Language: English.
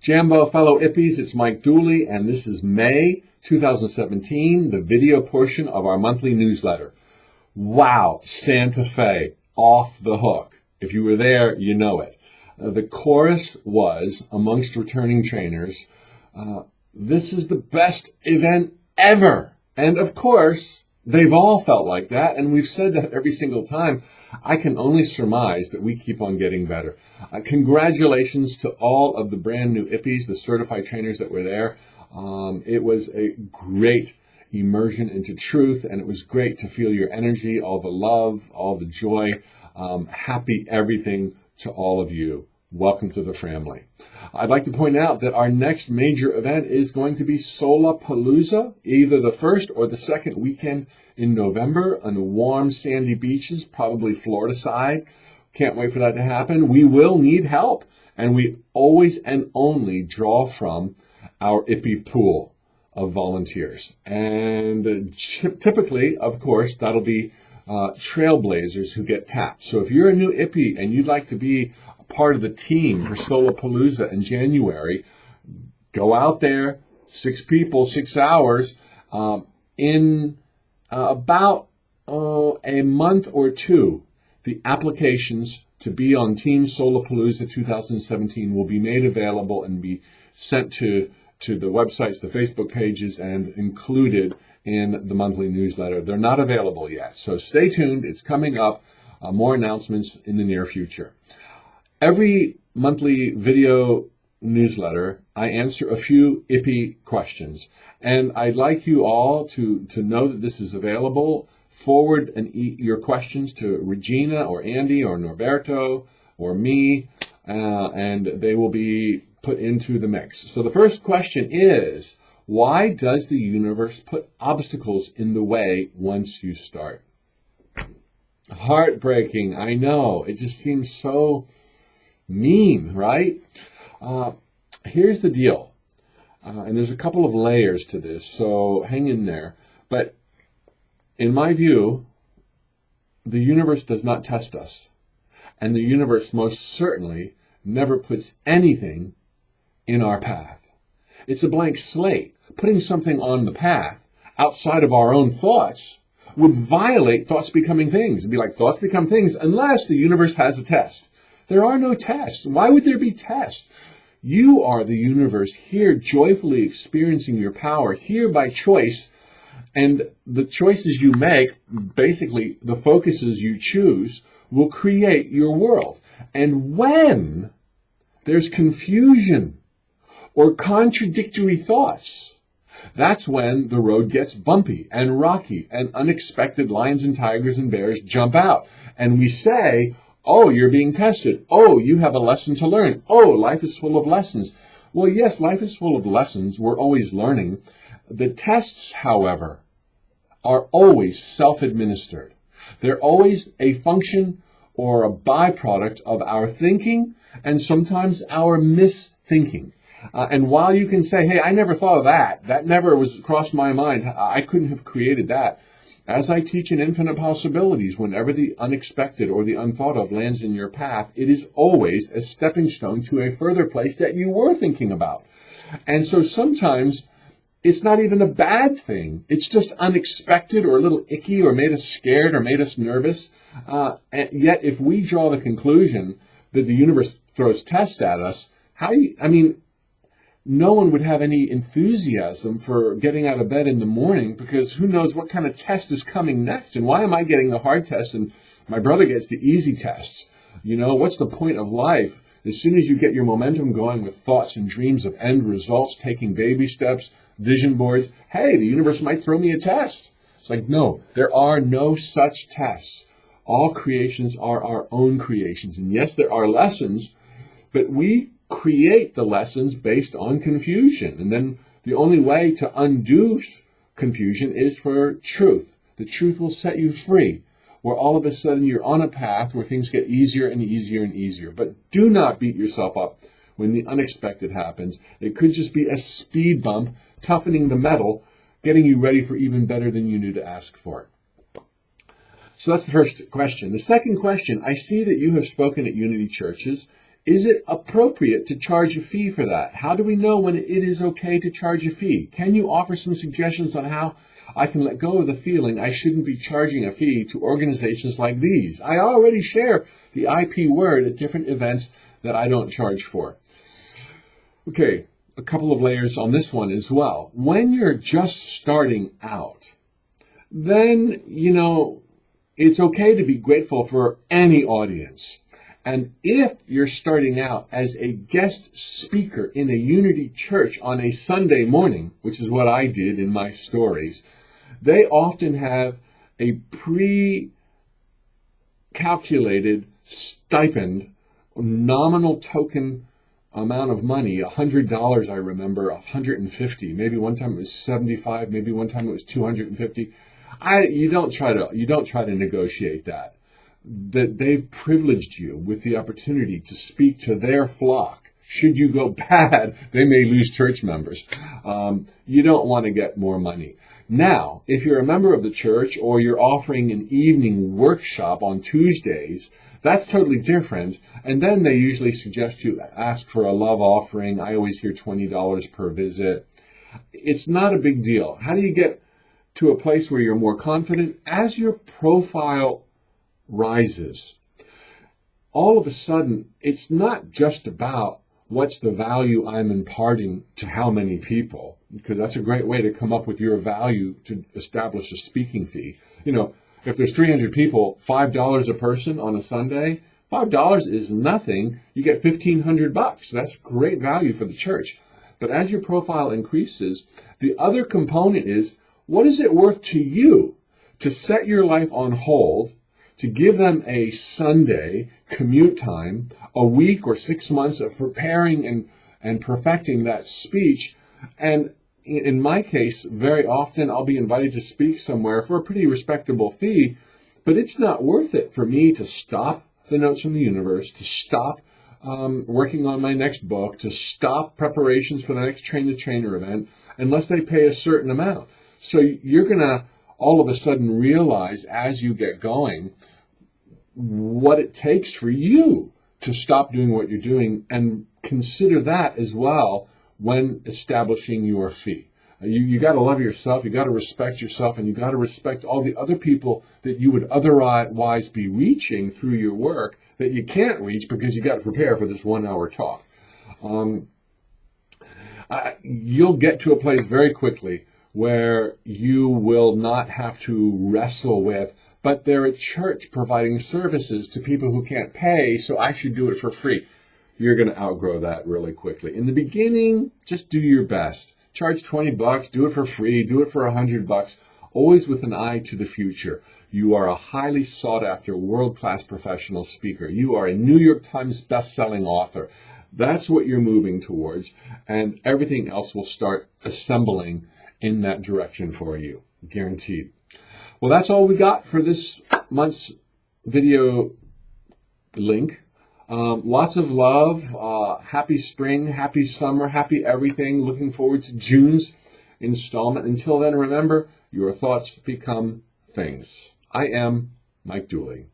Jambo, fellow Ippies, it's Mike Dooley, and this is May 2017, the video portion of our monthly newsletter. Wow, Santa Fe, off the hook. If you were there, you know it. The chorus was, amongst returning trainers, this is the best event ever. And of course, they've all felt like that, and we've said that every single time. I can only surmise that we keep on getting better. Congratulations to all of the brand new Ippies, the certified trainers that were there. It was a great immersion into truth, and it was great to feel your energy, all the love, all the joy. Happy everything to all of you. Welcome to the family. I'd like to point out that our next major event is going to be Solapalooza, either the first or the second weekend in November on the warm, sandy beaches, probably Florida side. Can't wait for that to happen. We will need help, and we always and only draw from our Ippie pool of volunteers. And typically, of course, that'll be trailblazers who get tapped. So if you're a new Ippie and you'd like to be part of the team for Solapalooza in January, go out there, 6 people, 6 hours, in about a month or two. The applications to be on Team Solapalooza 2017 will be made available and be sent to the websites, the Facebook pages, and included in the monthly newsletter. They're not available yet, so stay tuned. It's coming up. More announcements in the near future. Every monthly video newsletter, I answer a few Ippie questions. And I'd like you all to know that this is available. Forward your questions to Regina or Andy or Norberto or me, and they will be put into the mix. So the first question is, why does the universe put obstacles in the way once you start? Heartbreaking, I know. It just seems so mean, right? Here's the deal. And there's a couple of layers to this, so hang in there. But in my view, the universe does not test us. And the universe most certainly never puts anything in our path. It's a blank slate. Putting something on the path outside of our own thoughts would violate thoughts becoming things. It'd be like thoughts become things unless the universe has a test. There are no tests. Why would there be tests? You are the universe here joyfully experiencing your power here by choice, and the choices you make, basically the focuses you choose, will create your world. And when there's confusion or contradictory thoughts, that's when the road gets bumpy and rocky and unexpected lions and tigers and bears jump out. And we say, oh, you're being tested. Oh, you have a lesson to learn. Oh, life is full of lessons. Well, yes, life is full of lessons. We're always learning. The tests, however, are always self-administered. They're always a function or a byproduct of our thinking and sometimes our misthinking. And while you can say, hey, I never thought of that. That never was crossed my mind. I couldn't have created that. As I teach in Infinite Possibilities, whenever the unexpected or the unthought of lands in your path, it is always a stepping stone to a further place that you were thinking about. And so sometimes it's not even a bad thing. It's just unexpected or a little icky or made us scared or made us nervous. And yet if we draw the conclusion that the universe throws tests at us, no one would have any enthusiasm for getting out of bed in the morning because who knows what kind of test is coming next. And why am I getting the hard test and my brother gets the easy tests? You know, what's the point of life? As soon as you get your momentum going with thoughts and dreams of end results, taking baby steps, vision boards, hey, the universe might throw me a test. It's like, no, there are no such tests. All creations are our own creations. And yes, there are lessons, but we create the lessons based on confusion. And then the only way to undo confusion is for truth. The truth will set you free, where all of a sudden you're on a path where things get easier and easier and easier. But do not beat yourself up when the unexpected happens. It could just be a speed bump, toughening the metal, getting you ready for even better than you knew to ask for. So that's the first question. The second question, I see that you have spoken at Unity churches Is it appropriate to charge a fee for that? How do we know when it is okay to charge a fee? Can you offer some suggestions on how I can let go of the feeling I shouldn't be charging a fee to organizations like these? I already share the IP word at different events that I don't charge for. Okay, a couple of layers on this one as well. When you're just starting out, then, it's okay to be grateful for any audience. And if you're starting out as a guest speaker in a Unity church on a Sunday morning, which is what I did in my stories, they often have a pre-calculated stipend, nominal token amount of money, $100 I remember, $150, maybe one time it was $75, maybe one time it was $250. You don't try to negotiate that. That they've privileged you with the opportunity to speak to their flock. Should you go bad, they may lose church members. You don't want to get more money. Now, if you're a member of the church or you're offering an evening workshop on Tuesdays, that's totally different. And then they usually suggest you ask for a love offering. I always hear $20 per visit. It's not a big deal. How do you get to a place where you're more confident? As your profile rises, all of a sudden, it's not just about what's the value I'm imparting to how many people, because that's a great way to come up with your value to establish a speaking fee. If there's 300 people, $5 a person on a Sunday, $5 is nothing. You get $1,500. That's great value for the church. But as your profile increases, the other component is, what is it worth to you to set your life on hold, to give them a Sunday commute time, a week or 6 months of preparing and perfecting that speech? And in my case, very often I'll be invited to speak somewhere for a pretty respectable fee, but it's not worth it for me to stop the Notes from the Universe, to stop working on my next book, to stop preparations for the next Train the Trainer event, unless they pay a certain amount. So you're going to all of a sudden realize as you get going what it takes for you to stop doing what you're doing, and consider that as well when establishing your fee. You got to love yourself, you got to respect yourself, and you got to respect all the other people that you would otherwise be reaching through your work that you can't reach because you got to prepare for this 1 hour talk. You'll get to a place very quickly where you will not have to wrestle with, but they're at church providing services to people who can't pay, so I should do it for free. You're going to outgrow that really quickly. In the beginning, just do your best. Charge $20, do it for free, do it for $100, always with an eye to the future. You are a highly sought after, world-class professional speaker. You are a New York Times best-selling author. That's what you're moving towards, and everything else will start assembling in that direction for you, guaranteed. Well, that's all we got for this month's video link. Lots of love, happy spring, happy summer, happy everything. Looking forward to June's installment. Until then, remember, your thoughts become things. I am Mike Dooley.